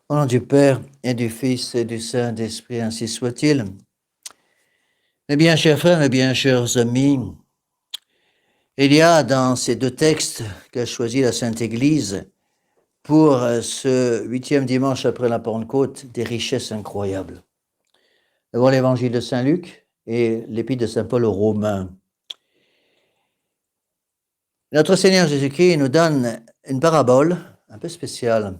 Au nom du Père et du Fils et du Saint-Esprit, ainsi soit-il. Mes bien chers frères, mes bien chers amis, il y a dans ces deux textes qu'a choisi la Sainte Église pour ce 8e dimanche après la Pentecôte des richesses incroyables. D'abord l'évangile de Saint Luc et l'épître de Saint Paul aux Romains. Notre Seigneur Jésus-Christ nous donne une parabole un peu spéciale.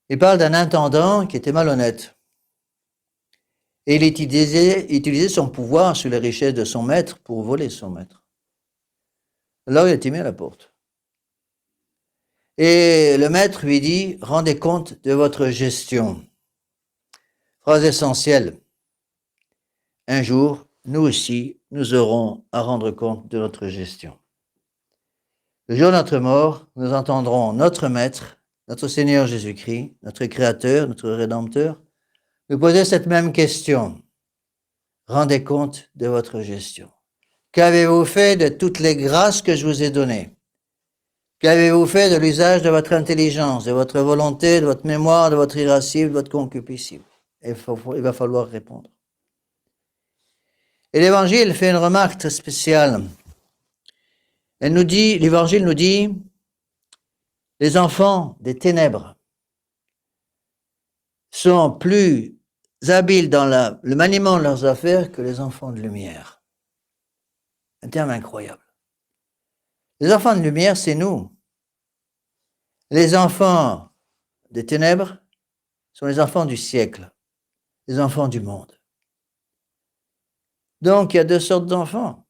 Il parle d'un intendant qui était malhonnête. Et il utilisait son pouvoir sur les richesses de son maître pour voler son maître. Alors il a été mis à la porte. Et le maître lui dit, rendez compte de votre gestion. Phrase essentielle. Un jour, nous aussi, nous aurons à rendre compte de notre gestion. Le jour de notre mort, nous entendrons notre maître, notre Seigneur Jésus-Christ, notre Créateur, notre Rédempteur, nous poser cette même question. Rendez compte de votre gestion. Qu'avez-vous fait de toutes les grâces que je vous ai données? Qu'avez-vous fait de l'usage de votre intelligence, de votre volonté, de votre mémoire, de votre irascible, de votre concupiscible? Il va falloir répondre. Et l'Évangile fait une remarque très spéciale. L'Évangile nous dit, les enfants des ténèbres sont plus habiles dans le maniement de leurs affaires que les enfants de lumière. Un terme incroyable. Les enfants de lumière, c'est nous. Les enfants des ténèbres sont les enfants du siècle, les enfants du monde. Donc, il y a deux sortes d'enfants.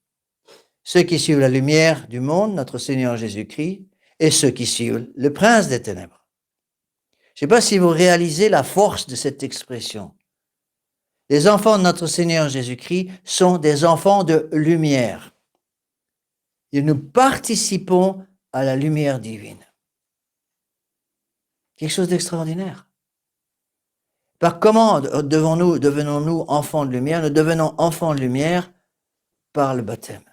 Ceux qui suivent la lumière du monde, notre Seigneur Jésus-Christ, et ceux qui suivent le prince des ténèbres. Je ne sais pas si vous réalisez la force de cette expression. Les enfants de notre Seigneur Jésus-Christ sont des enfants de lumière. Et nous participons à la lumière divine. Quelque chose d'extraordinaire. Par comment devenons-nous enfants de lumière? Nous devenons enfants de lumière par le baptême,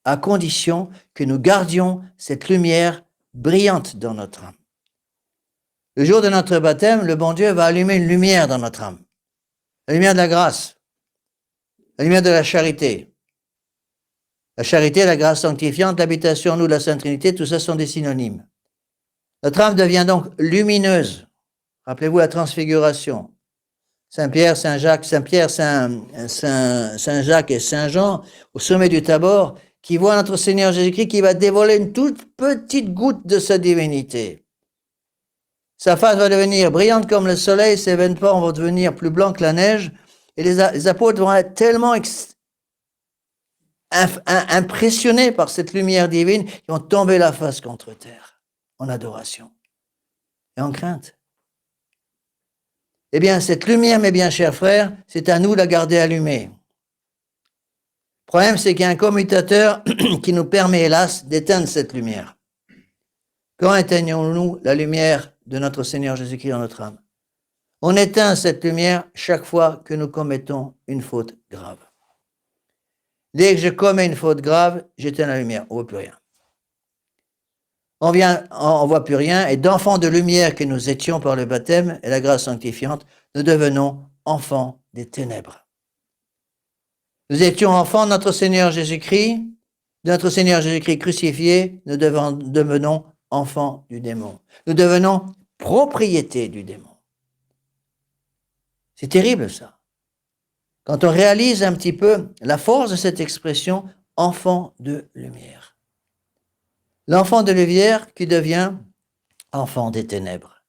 à condition que nous gardions cette lumière brillante dans notre âme. Le jour de notre baptême, le bon Dieu va allumer une lumière dans notre âme, la lumière de la grâce, la lumière de la charité. La charité, la grâce sanctifiante, l'habitation en nous de la Sainte Trinité, tout ça sont des synonymes. Notre âme devient donc lumineuse. Rappelez-vous la transfiguration. Saint-Pierre, Saint-Jacques, Saint-Pierre, Saint-Jacques et Saint-Jean, au sommet du Tabor, qui voient notre Seigneur Jésus-Christ qui va dévoiler une toute petite goutte de sa divinité. Sa face va devenir brillante comme le soleil, ses veines pores vont devenir plus blancs que la neige, et les apôtres vont être tellement impressionnés par cette lumière divine qu'ils vont tomber la face contre terre, en adoration et en crainte. Eh bien, cette lumière, mes bien chers frères, c'est à nous de la garder allumée. Le problème, c'est qu'il y a un commutateur qui nous permet, hélas, d'éteindre cette lumière. Quand éteignons-nous la lumière de notre Seigneur Jésus-Christ dans notre âme? On éteint cette lumière chaque fois que nous commettons une faute grave. Dès que je commets une faute grave, j'éteins la lumière, on ne voit plus rien. On ne voit plus rien, et d'enfants de lumière que nous étions par le baptême et la grâce sanctifiante, nous devenons enfants des ténèbres. Nous étions enfants de notre Seigneur Jésus-Christ, de notre Seigneur Jésus-Christ crucifié, nous devenons enfants du démon. Nous devenons propriété du démon. C'est terrible ça. Quand on réalise un petit peu la force de cette expression, enfant de lumière. L'enfant de lumière qui devient enfant des ténèbres.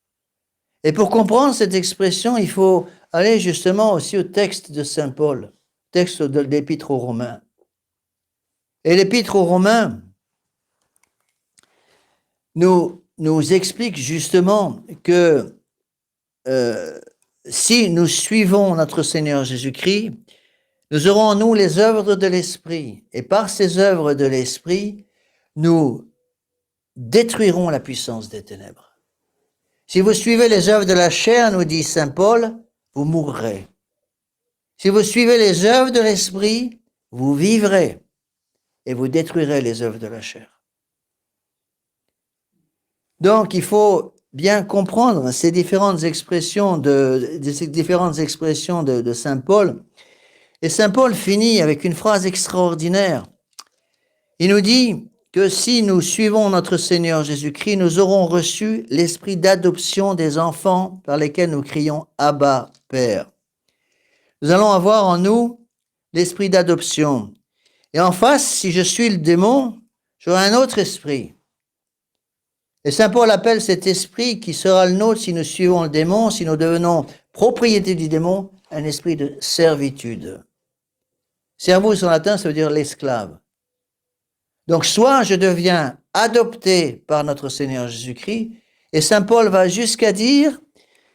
Et pour comprendre cette expression, il faut aller justement aussi au texte de Saint Paul, texte de l'Épître aux Romains. Et l'Épître aux Romains nous explique justement que si nous suivons notre Seigneur Jésus-Christ, nous aurons en nous les œuvres de l'Esprit. Et par ces œuvres de l'Esprit, nous détruiront la puissance des ténèbres. Si vous suivez les œuvres de la chair, nous dit Saint Paul, vous mourrez. Si vous suivez les œuvres de l'Esprit, vous vivrez et vous détruirez les œuvres de la chair. Donc, il faut bien comprendre ces différentes expressions de Saint Paul. Et Saint Paul finit avec une phrase extraordinaire. Il nous dit que si nous suivons notre Seigneur Jésus-Christ, nous aurons reçu l'esprit d'adoption des enfants par lesquels nous crions « Abba, Père ». Nous allons avoir en nous l'esprit d'adoption. Et en face, si je suis le démon, j'aurai un autre esprit. Et Saint Paul appelle cet esprit qui sera le nôtre si nous suivons le démon, si nous devenons propriété du démon, un esprit de servitude. Servus en latin, ça veut dire l'esclave. Donc, soit je deviens adopté par notre Seigneur Jésus-Christ, et Saint Paul va jusqu'à dire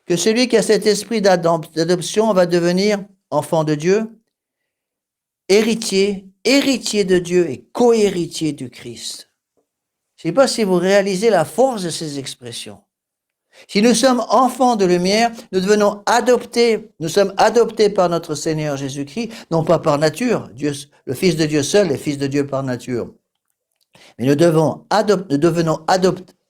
que celui qui a cet esprit d'adoption va devenir enfant de Dieu, héritier de Dieu et co-héritier du Christ. Je ne sais pas si vous réalisez la force de ces expressions. Si nous sommes enfants de lumière, nous devenons adoptés, nous sommes adoptés par notre Seigneur Jésus-Christ, non pas par nature, Dieu, le Fils de Dieu seul est Fils de Dieu par nature. Mais nous devenons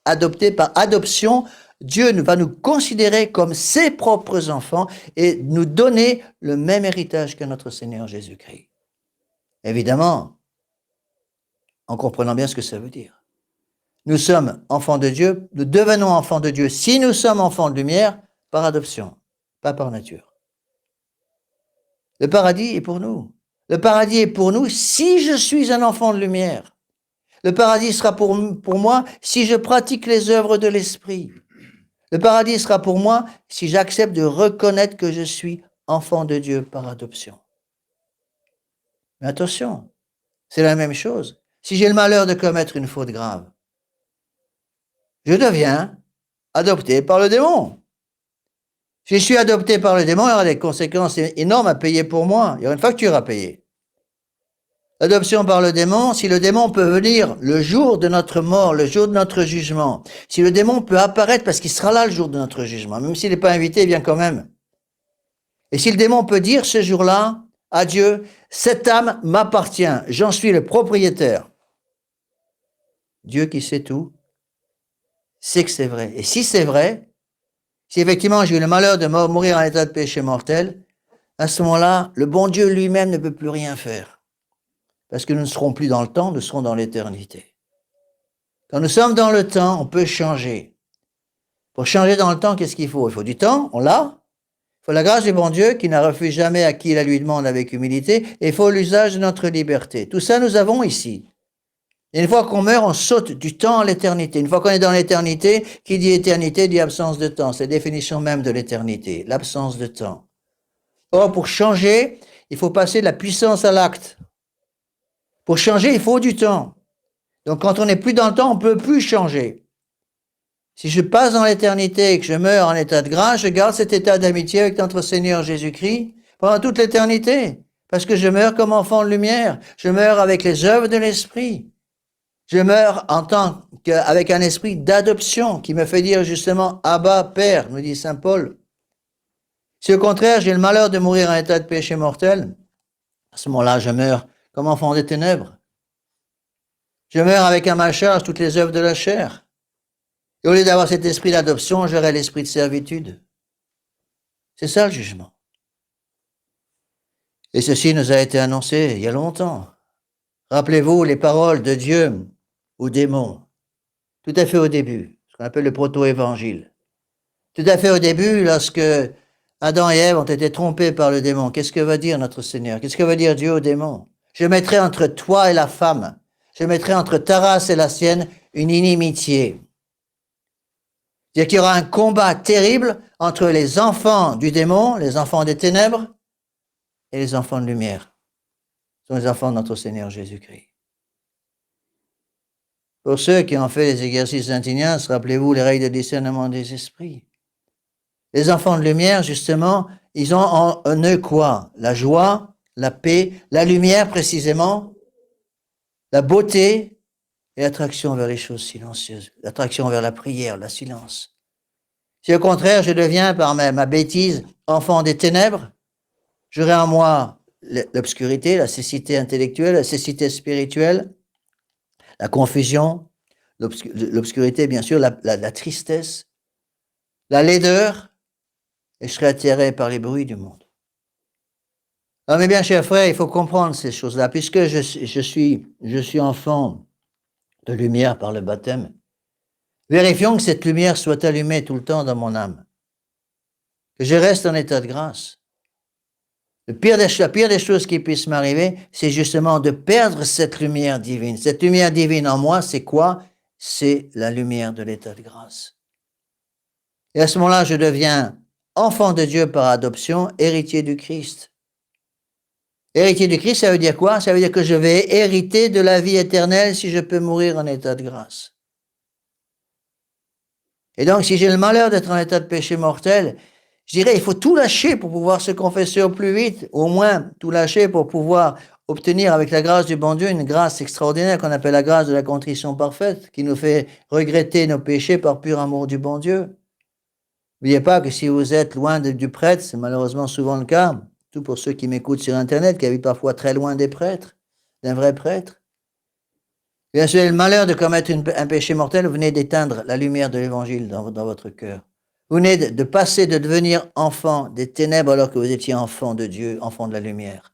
adoptés par adoption. Dieu va nous considérer comme ses propres enfants et nous donner le même héritage que notre Seigneur Jésus-Christ. Évidemment, en comprenant bien ce que ça veut dire. Nous sommes enfants de Dieu, nous devenons enfants de Dieu si nous sommes enfants de lumière par adoption, pas par nature. Le paradis est pour nous. Le paradis est pour nous si je suis un enfant de lumière. Le paradis sera pour moi si je pratique les œuvres de l'esprit. Le paradis sera pour moi si j'accepte de reconnaître que je suis enfant de Dieu par adoption. Mais attention, c'est la même chose. Si j'ai le malheur de commettre une faute grave, je deviens adopté par le démon. Si je suis adopté par le démon, il y aura des conséquences énormes à payer pour moi. Il y aura une facture à payer. L'adoption par le démon, si le démon peut venir le jour de notre mort, le jour de notre jugement, si le démon peut apparaître parce qu'il sera là le jour de notre jugement, même s'il n'est pas invité, il vient quand même. Et si le démon peut dire ce jour-là à Dieu, cette âme m'appartient, j'en suis le propriétaire. Dieu qui sait tout, sait que c'est vrai. Et si c'est vrai, si effectivement j'ai eu le malheur de mourir en état de péché mortel, à ce moment-là, le bon Dieu lui-même ne peut plus rien faire. Parce que nous ne serons plus dans le temps, nous serons dans l'éternité. Quand nous sommes dans le temps, on peut changer. Pour changer dans le temps, qu'est-ce qu'il faut? Il faut du temps, on l'a. Il faut la grâce du bon Dieu qui n'a refusé jamais à qui la lui demande avec humilité. Et il faut l'usage de notre liberté. Tout ça, nous avons ici. Et une fois qu'on meurt, on saute du temps à l'éternité. Une fois qu'on est dans l'éternité, qui dit éternité dit absence de temps. C'est la définition même de l'éternité, l'absence de temps. Or, pour changer, il faut passer de la puissance à l'acte. Pour changer, il faut du temps. Donc, quand on n'est plus dans le temps, on ne peut plus changer. Si je passe dans l'éternité et que je meurs en état de grâce, je garde cet état d'amitié avec notre Seigneur Jésus-Christ pendant toute l'éternité. Parce que je meurs comme enfant de lumière. Je meurs avec les œuvres de l'Esprit. Je meurs avec un esprit d'adoption qui me fait dire justement « Abba, Père », nous dit Saint Paul. Si au contraire, j'ai le malheur de mourir en état de péché mortel, à ce moment-là, je meurs comme enfant des ténèbres. Je meurs avec à ma charge toutes les œuvres de la chair. Et au lieu d'avoir cet esprit d'adoption, j'aurai l'esprit de servitude. C'est ça le jugement. Et ceci nous a été annoncé il y a longtemps. Rappelez-vous les paroles de Dieu au démon, tout à fait au début, ce qu'on appelle le proto-évangile. Tout à fait au début, lorsque Adam et Ève ont été trompés par le démon, qu'est-ce que va dire notre Seigneur? Qu'est-ce que va dire Dieu au démon? Je mettrai entre toi et la femme, je mettrai entre ta race et la sienne une inimitié. C'est-à-dire qu'il y aura un combat terrible entre les enfants du démon, les enfants des ténèbres, et les enfants de lumière. Ce sont les enfants de notre Seigneur Jésus-Christ. Pour ceux qui ont fait les exercices saint-Ignace, rappelez-vous les règles de discernement des esprits. Les enfants de lumière, justement, ils ont en eux quoi? La joie, la paix, la lumière précisément, la beauté et l'attraction vers les choses silencieuses, l'attraction vers la prière, le silence. Si au contraire, je deviens par ma bêtise enfant des ténèbres, j'aurai en moi l'obscurité, la cécité intellectuelle, la cécité spirituelle, la confusion, l'obscurité, bien sûr, la tristesse, la laideur, et je serai attiré par les bruits du monde. Alors, mes bien chers frères, il faut comprendre ces choses-là, puisque je suis enfant de lumière par le baptême. Vérifions que cette lumière soit allumée tout le temps dans mon âme, que je reste en état de grâce. La pire des choses qui puissent m'arriver, c'est justement de perdre cette lumière divine. Cette lumière divine en moi, c'est quoi? C'est la lumière de l'état de grâce. Et à ce moment-là, je deviens enfant de Dieu par adoption, héritier du Christ. Héritier du Christ, ça veut dire quoi? Ça veut dire que je vais hériter de la vie éternelle si je peux mourir en état de grâce. Et donc, si j'ai le malheur d'être en état de péché mortel, je dirais, il faut tout lâcher pour pouvoir se confesser au plus vite, au moins tout lâcher pour pouvoir obtenir avec la grâce du bon Dieu une grâce extraordinaire qu'on appelle la grâce de la contrition parfaite, qui nous fait regretter nos péchés par pur amour du bon Dieu. N'oubliez pas que si vous êtes loin du prêtre, c'est malheureusement souvent le cas, tout pour ceux qui m'écoutent sur Internet, qui habitent parfois très loin des prêtres, d'un vrai prêtre. Bien sûr, le malheur de commettre un péché mortel, vous venez d'éteindre la lumière de l'Évangile dans votre cœur. Vous venez de passer, de devenir enfant des ténèbres alors que vous étiez enfant de Dieu, enfant de la lumière.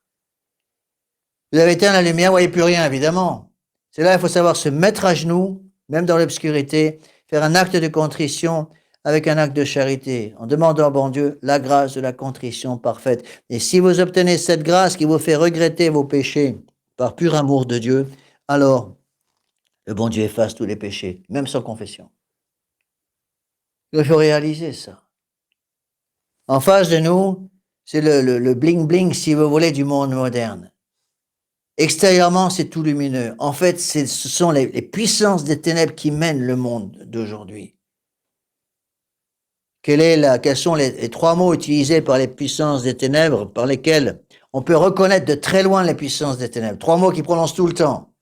Vous avez éteint la lumière, vous ne voyez plus rien, évidemment. C'est là qu'il faut savoir se mettre à genoux, même dans l'obscurité, faire un acte de contrition avec un acte de charité, en demandant au bon Dieu la grâce de la contrition parfaite. Et si vous obtenez cette grâce qui vous fait regretter vos péchés par pur amour de Dieu, alors le bon Dieu efface tous les péchés, même sans confession. Il faut réaliser ça. En face de nous, c'est le bling-bling, si vous voulez, du monde moderne. Extérieurement, c'est tout lumineux. En fait, ce sont les puissances des ténèbres qui mènent le monde d'aujourd'hui. Quels sont les trois mots utilisés par les puissances des ténèbres, par lesquels on peut reconnaître de très loin les puissances des ténèbres? Trois mots qui prononcent tout le temps.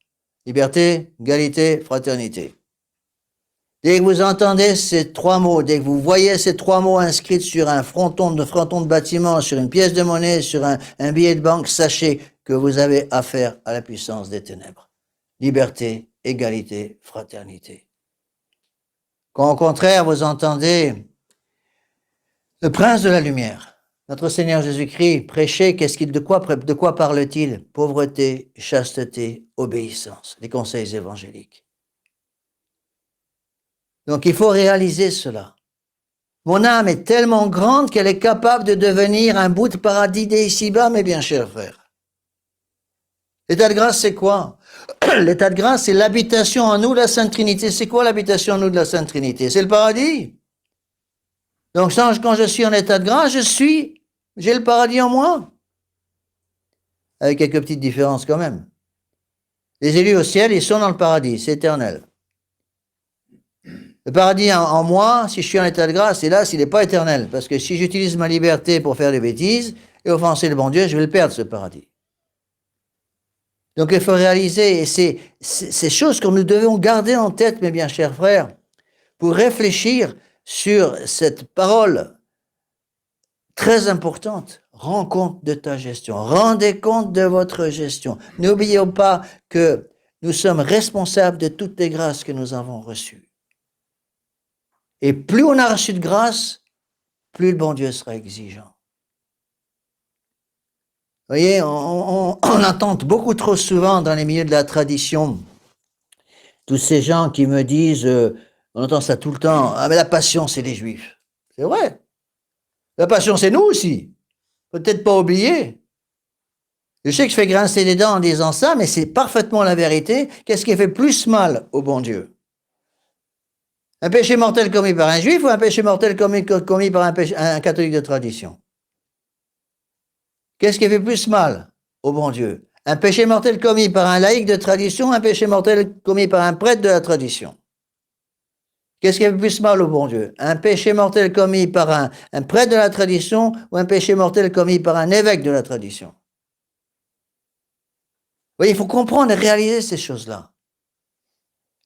Liberté, égalité, fraternité. Dès que vous entendez ces trois mots, dès que vous voyez ces trois mots inscrits sur un fronton de bâtiment, sur une pièce de monnaie, sur un billet de banque, sachez que vous avez affaire à la puissance des ténèbres. Liberté, égalité, fraternité. Quand au contraire vous entendez le prince de la lumière, notre Seigneur Jésus-Christ, prêcher, de quoi parle-t-il? Pauvreté, chasteté, obéissance, les conseils évangéliques. Donc il faut réaliser cela. Mon âme est tellement grande qu'elle est capable de devenir un bout de paradis dès ici-bas, mes bien chers frères. L'état de grâce, c'est quoi? L'état de grâce, c'est l'habitation en nous de la Sainte Trinité. C'est quoi l'habitation en nous de la Sainte Trinité? C'est le paradis. Donc quand je suis en état de grâce, j'ai le paradis en moi. Avec quelques petites différences quand même. Les élus au ciel, ils sont dans le paradis, c'est éternel. Le paradis en moi, si je suis en état de grâce, hélas, il n'est pas éternel. Parce que si j'utilise ma liberté pour faire des bêtises et offenser le bon Dieu, je vais le perdre, ce paradis. Donc il faut réaliser, et c'est ces choses que nous devons garder en tête, mes bien chers frères, pour réfléchir sur cette parole très importante. Rends compte de ta gestion. Rendez compte de votre gestion. N'oublions pas que nous sommes responsables de toutes les grâces que nous avons reçues. Et plus on a reçu de grâce, plus le bon Dieu sera exigeant. Vous voyez, on entend beaucoup trop souvent dans les milieux de la tradition, tous ces gens qui me disent, on entend ça tout le temps, ah mais la passion c'est les Juifs. C'est vrai. La passion c'est nous aussi. Peut-être pas oublier. Je sais que je fais grincer les dents en disant ça, mais c'est parfaitement la vérité. Qu'est-ce qui fait plus mal au bon Dieu? Un péché mortel commis par un juif ou un péché mortel commis par un catholique de tradition? Qu'est-ce qui fait plus mal au bon Dieu? Un péché mortel commis par un laïc de tradition ou un péché mortel commis par un prêtre de la tradition? Qu'est-ce qui fait plus mal au bon Dieu? Un péché mortel commis par un prêtre de la tradition ou un péché mortel commis par un évêque de la tradition? Vous voyez, il faut comprendre et réaliser ces choses-là.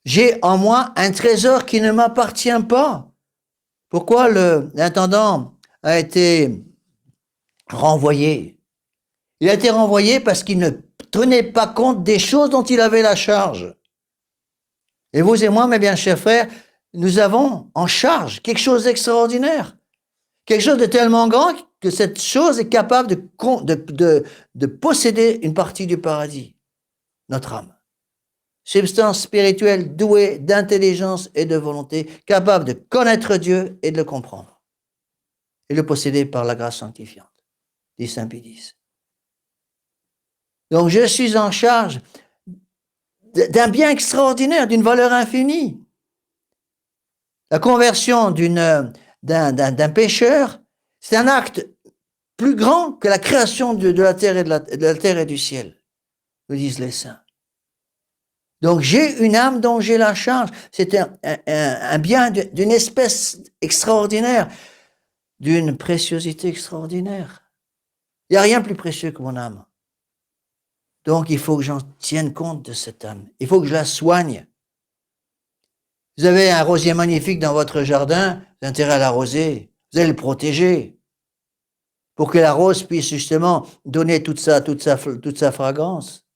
J'ai en moi un trésor qui ne m'appartient pas. Pourquoi l'intendant a été renvoyé? Il a été renvoyé parce qu'il ne tenait pas compte des choses dont il avait la charge. Et vous et moi, mes bien chers frères, nous avons en charge quelque chose d'extraordinaire, quelque chose de tellement grand que cette chose est capable de posséder une partie du paradis, notre âme. Substance spirituelle douée d'intelligence et de volonté, capable de connaître Dieu et de le comprendre, et le posséder par la grâce sanctifiante, dit Saint Pie. Donc je suis en charge d'un bien extraordinaire, d'une valeur infinie. La conversion d'un pécheur, c'est un acte plus grand que la création de la terre et de la terre et du ciel, nous disent les saints. Donc j'ai une âme dont j'ai la charge. C'est un bien d'une espèce extraordinaire, d'une préciosité extraordinaire. Il n'y a rien plus précieux que mon âme. Donc il faut que j'en tienne compte de cette âme. Il faut que je la soigne. Vous avez un rosier magnifique dans votre jardin, vous avez intérêt à l'arroser, vous allez le protéger pour que la rose puisse justement donner toute sa fragrance.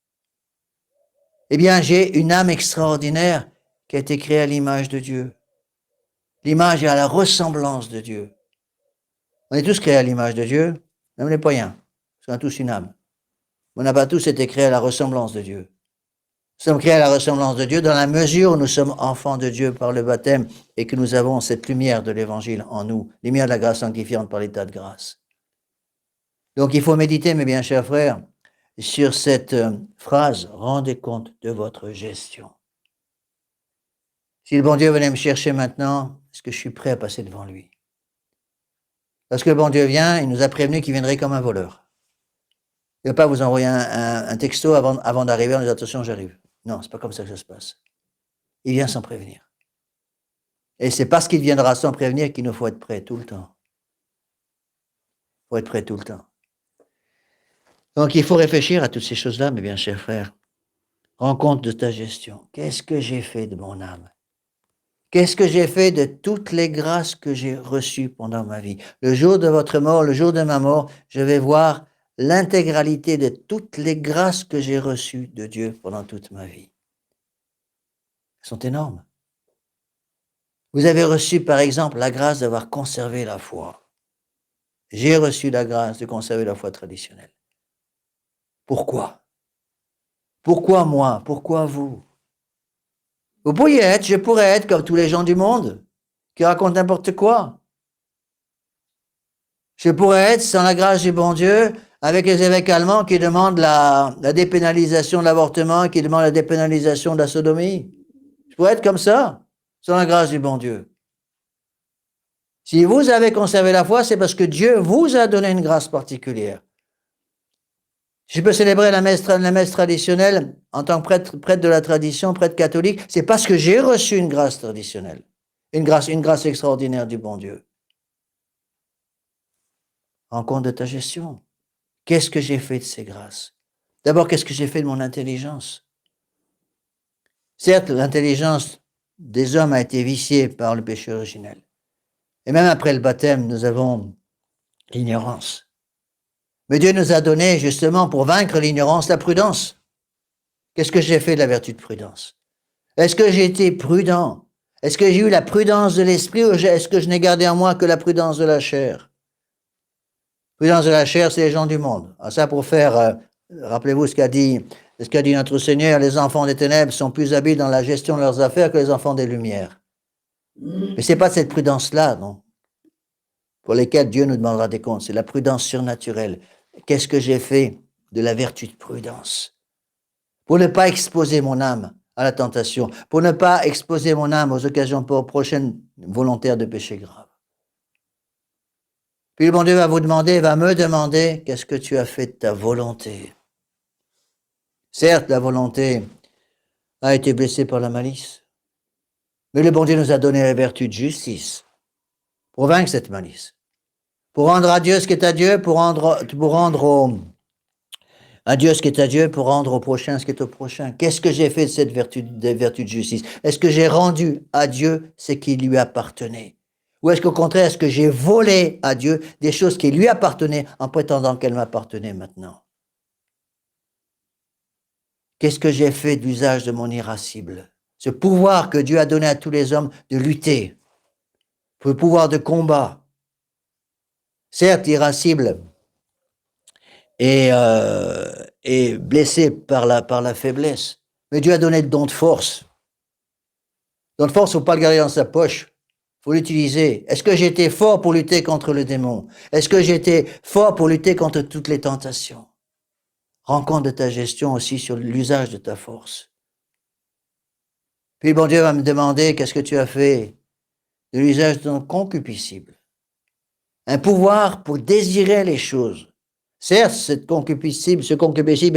Eh bien, j'ai une âme extraordinaire qui a été créée à l'image de Dieu. L'image et à la ressemblance de Dieu. On est tous créés à l'image de Dieu, même les païens. On a tous une âme. On n'a pas tous été créés à la ressemblance de Dieu. Nous sommes créés à la ressemblance de Dieu dans la mesure où nous sommes enfants de Dieu par le baptême et que nous avons cette lumière de l'Évangile en nous, lumière de la grâce sanctifiante par l'état de grâce. Donc il faut méditer, mes bien chers frères, sur cette phrase, rendez compte de votre gestion. Si le bon Dieu venait me chercher maintenant, est-ce que je suis prêt à passer devant lui? Parce que le bon Dieu vient, il nous a prévenu qu'il viendrait comme un voleur. Il ne va pas vous envoyer un texto avant d'arriver en disant attention, j'arrive. Non, c'est pas comme ça que ça se passe. Il vient sans prévenir. Et c'est parce qu'il viendra sans prévenir qu'il nous faut être prêt tout le temps. Il faut être prêt tout le temps. Donc il faut réfléchir à toutes ces choses-là, mes bien chers frères. Rends compte de ta gestion. Qu'est-ce que j'ai fait de mon âme? Qu'est-ce que j'ai fait de toutes les grâces que j'ai reçues pendant ma vie? Le jour de votre mort, le jour de ma mort, je vais voir l'intégralité de toutes les grâces que j'ai reçues de Dieu pendant toute ma vie. Elles sont énormes. Vous avez reçu, par exemple, la grâce d'avoir conservé la foi. J'ai reçu la grâce de conserver la foi traditionnelle. Pourquoi? Pourquoi moi? Pourquoi vous? Vous pourriez être, je pourrais être comme tous les gens du monde, qui racontent n'importe quoi. Je pourrais être, sans la grâce du bon Dieu, avec les évêques allemands qui demandent la dépénalisation de l'avortement, qui demandent la dépénalisation de la sodomie. Je pourrais être comme ça, sans la grâce du bon Dieu. Si vous avez conservé la foi, c'est parce que Dieu vous a donné une grâce particulière. Je peux célébrer la messe traditionnelle en tant que prêtre de la tradition, prêtre catholique, c'est parce que j'ai reçu une grâce traditionnelle, une grâce extraordinaire du bon Dieu. En compte de ta gestion. Qu'est-ce que j'ai fait de ces grâces? D'abord, qu'est-ce que j'ai fait de mon intelligence? Certes, l'intelligence des hommes a été viciée par le péché originel. Et même après le baptême, nous avons l'ignorance. Mais Dieu nous a donné, justement, pour vaincre l'ignorance, la prudence. Qu'est-ce que j'ai fait de la vertu de prudence? Est-ce que j'ai été prudent? Est-ce que j'ai eu la prudence de l'esprit ou est-ce que je n'ai gardé en moi que la prudence de la chair? Prudence de la chair, c'est les gens du monde. Alors ça, pour faire, rappelez-vous ce qu'a dit notre Seigneur, les enfants des ténèbres sont plus habiles dans la gestion de leurs affaires que les enfants des lumières. Mais c'est pas cette prudence-là, non, pour lesquelles Dieu nous demandera des comptes. C'est la prudence surnaturelle. Qu'est-ce que j'ai fait de la vertu de prudence? Pour ne pas exposer mon âme à la tentation, pour ne pas exposer mon âme aux occasions prochaines volontaires de péché grave. Puis le bon Dieu va me demander, qu'est-ce que tu as fait de ta volonté? Certes, la volonté a été blessée par la malice, mais le bon Dieu nous a donné la vertu de justice pour vaincre cette malice, pour rendre à Dieu ce qui est à Dieu, pour rendre à Dieu ce qui est à Dieu, pour rendre au prochain ce qui est au prochain. Qu'est-ce que j'ai fait de cette vertu de justice? Est-ce que j'ai rendu à Dieu ce qui lui appartenait? Ou est-ce qu'au contraire, est-ce que j'ai volé à Dieu des choses qui lui appartenaient en prétendant qu'elles m'appartenaient maintenant? Qu'est-ce que j'ai fait d'usage de mon irascible? ce pouvoir que Dieu a donné à tous les hommes de lutter, le pouvoir de combat, certes irascible et blessé par la faiblesse, mais Dieu a donné le don de force. Le don de force, il ne faut pas le garder dans sa poche. Il faut l'utiliser. Est-ce que j'ai été fort pour lutter contre le démon? Est-ce que j'ai été fort pour lutter contre toutes les tentations? Rends compte de ta gestion aussi sur l'usage de ta force. Puis bon Dieu va me demander, qu'est-ce que tu as fait de l'usage de ton concupiscible? Un pouvoir pour désirer les choses. Certes, ce concupiscible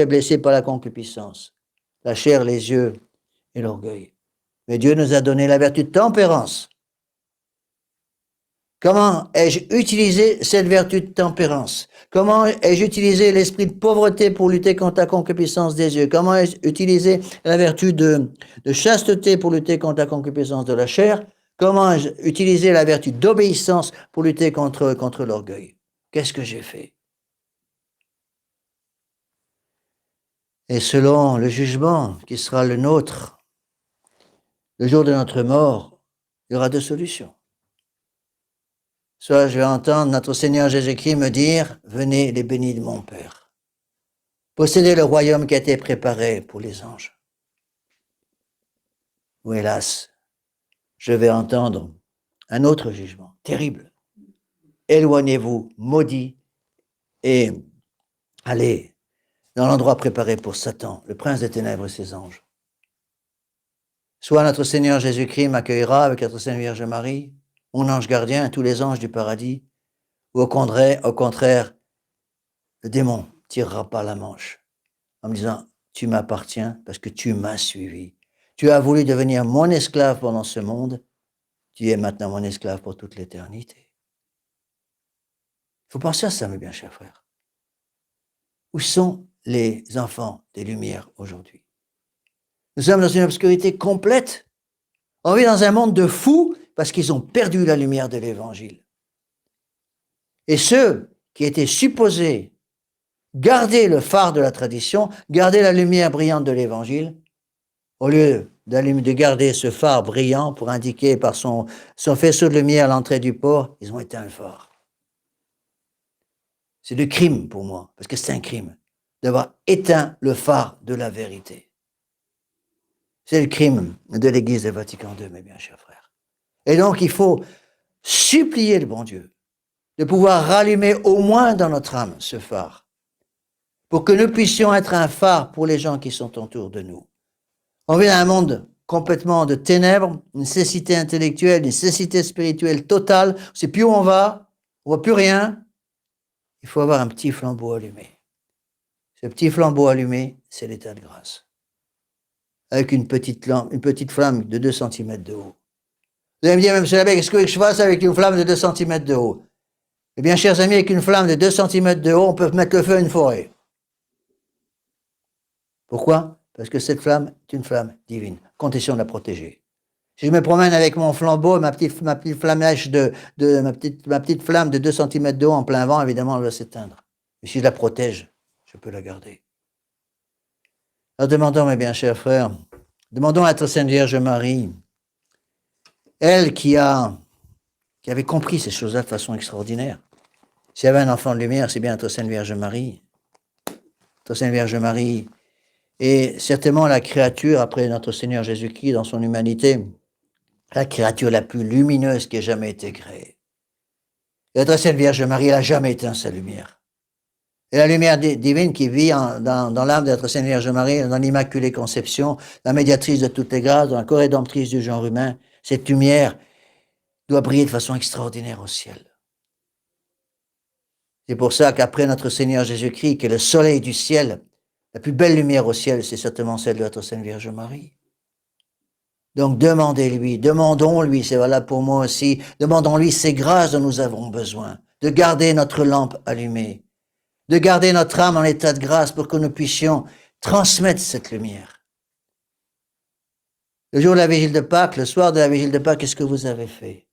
est blessé par la concupiscence, la chair, les yeux et l'orgueil. Mais Dieu nous a donné la vertu de tempérance. Comment ai-je utilisé cette vertu de tempérance? Comment ai-je utilisé l'esprit de pauvreté pour lutter contre la concupiscence des yeux? Comment ai-je utilisé la vertu de chasteté pour lutter contre la concupiscence de la chair? Comment ai-je utilisé la vertu d'obéissance pour lutter contre l'orgueil? Qu'est-ce que j'ai fait? Et selon le jugement qui sera le nôtre, le jour de notre mort, il y aura deux solutions. Soit je vais entendre notre Seigneur Jésus-Christ me dire, venez les bénis de mon Père. Possédez le royaume qui a été préparé pour les anges. Ou hélas, je vais entendre un autre jugement terrible. Éloignez-vous, maudits, et allez dans l'endroit préparé pour Satan, le prince des ténèbres et ses anges. Soit notre Seigneur Jésus-Christ m'accueillera avec notre Sainte Vierge Marie, mon ange gardien, tous les anges du paradis, ou au contraire, le démon tirera par la manche en me disant, tu m'appartiens parce que tu m'as suivi. Tu as voulu devenir mon esclave pendant ce monde, tu es maintenant mon esclave pour toute l'éternité. Il faut penser à ça, mes bien chers frères. Où sont les enfants des Lumières aujourd'hui? Nous sommes dans une obscurité complète. On vit dans un monde de fous parce qu'ils ont perdu la lumière de l'Évangile. Et ceux qui étaient supposés garder le phare de la tradition, garder la lumière brillante de l'Évangile, au lieu de garder ce phare brillant pour indiquer par son faisceau de lumière l'entrée du port, ils ont éteint le phare. C'est le crime pour moi, parce que c'est un crime, d'avoir éteint le phare de la vérité. C'est le crime de l'Église de Vatican II, mes bien chers frères. Et donc, il faut supplier le bon Dieu de pouvoir rallumer au moins dans notre âme ce phare, pour que nous puissions être un phare pour les gens qui sont autour de nous. On vit dans un monde complètement de ténèbres, une cécité intellectuelle, une cécité spirituelle totale, on ne sait plus où on va, on ne voit plus rien. Il faut avoir un petit flambeau allumé. Ce petit flambeau allumé, c'est l'état de grâce. Avec une petite flamme de 2 cm de haut. Vous allez me dire, M. l'abbé, qu'est-ce que je fasse avec une flamme de 2 cm de haut? Eh bien, chers amis, avec une flamme de 2 cm de haut, on peut mettre le feu à une forêt. Pourquoi? Parce que cette flamme est une flamme divine, condition de la protéger. Si je me promène avec mon flambeau, ma petite flammèche ma petite flamme de 2 cm de haut en plein vent, évidemment, elle va s'éteindre. Mais si je la protège, je peux la garder. Alors demandons, mes bien chers frères, demandons à notre Sainte Vierge Marie, elle qui avait compris ces choses-là de façon extraordinaire. S'il y avait un enfant de lumière, c'est bien notre Sainte Vierge Marie. Notre Sainte Vierge Marie est certainement la créature, après notre Seigneur Jésus-Christ dans son humanité, la créature la plus lumineuse qui ait jamais été créée. Et notre Sainte Vierge Marie, elle n'a jamais éteint sa lumière. Et la lumière divine qui vit dans l'âme de notre Sainte Vierge Marie, dans l'Immaculée Conception, la médiatrice de toutes les grâces, dans la corrédemptrice du genre humain, cette lumière doit briller de façon extraordinaire au ciel. C'est pour ça qu'après notre Seigneur Jésus-Christ, qui est le soleil du ciel, la plus belle lumière au ciel, c'est certainement celle de notre Sainte Vierge Marie. Donc demandons-lui, c'est valable pour moi aussi, demandons-lui ces grâces dont nous avons besoin, de garder notre lampe allumée, de garder notre âme en état de grâce pour que nous puissions transmettre cette lumière. Le jour de la vigile de Pâques, le soir de la vigile de Pâques, qu'est-ce que vous avez fait?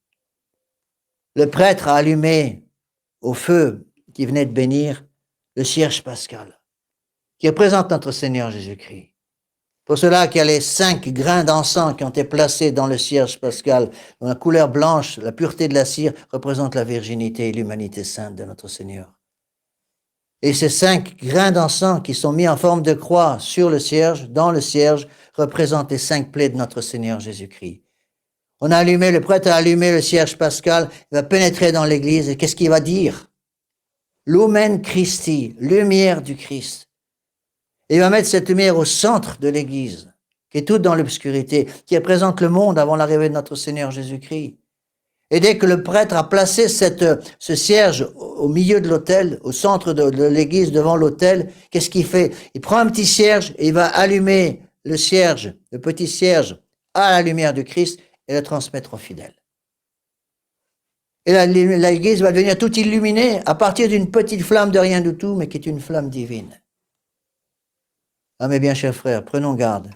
Le prêtre a allumé au feu qui venait de bénir le cierge pascal, qui représente notre Seigneur Jésus-Christ. Pour cela qu'il y a les 5 grains d'encens qui ont été placés dans le cierge pascal, dont la couleur blanche, la pureté de la cire, représente la virginité et l'humanité sainte de notre Seigneur. Et ces 5 grains d'encens qui sont mis en forme de croix sur le cierge, dans le cierge, représentent les 5 plaies de notre Seigneur Jésus-Christ. On a allumé, le prêtre a allumé le cierge pascal, il va pénétrer dans l'église, et qu'est-ce qu'il va dire? Lumen Christi, lumière du Christ. Et il va mettre cette lumière au centre de l'église, qui est toute dans l'obscurité, qui représente le monde avant l'arrivée de notre Seigneur Jésus-Christ. Et dès que le prêtre a placé ce cierge au milieu de l'autel, au centre de l'église, devant l'autel, qu'est-ce qu'il fait? Il prend un petit cierge et il va allumer le cierge, le petit cierge, à la lumière du Christ et le transmettre aux fidèles. Et l'église va devenir toute illuminée à partir d'une petite flamme de rien du tout, mais qui est une flamme divine. Ah mes bien chers frères, prenons garde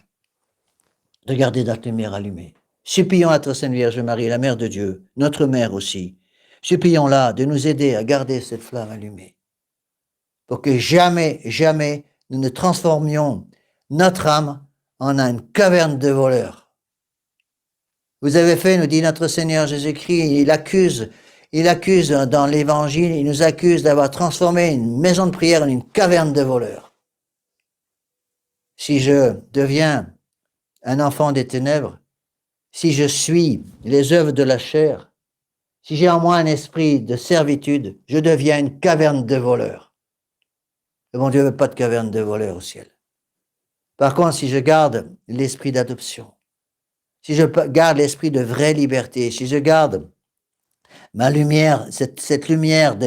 de garder notre lumière allumée. Supplions à notre Sainte Vierge Marie, la Mère de Dieu, notre Mère aussi. Supplions-la de nous aider à garder cette flamme allumée. Pour que jamais, jamais, nous ne transformions notre âme en une caverne de voleurs. Vous avez fait, nous dit notre Seigneur Jésus-Christ, il accuse dans l'Évangile, il nous accuse d'avoir transformé une maison de prière en une caverne de voleurs. Si je deviens un enfant des ténèbres, si je suis les œuvres de la chair, si j'ai en moi un esprit de servitude, je deviens une caverne de voleurs. Le bon Dieu ne veut pas de caverne de voleurs au ciel. Par contre, si je garde l'esprit d'adoption, si je garde l'esprit de vraie liberté, si je garde ma lumière, cette lumière,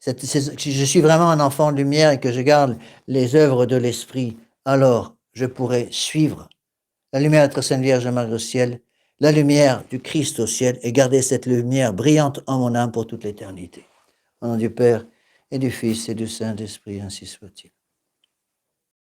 si je suis vraiment un enfant de lumière et que je garde les œuvres de l'esprit, alors je pourrai suivre la lumière de notre Sainte Vierge Marie au ciel, la lumière du Christ au ciel et garder cette lumière brillante en mon âme pour toute l'éternité. Au nom du Père et du Fils et du Saint-Esprit, ainsi soit-il.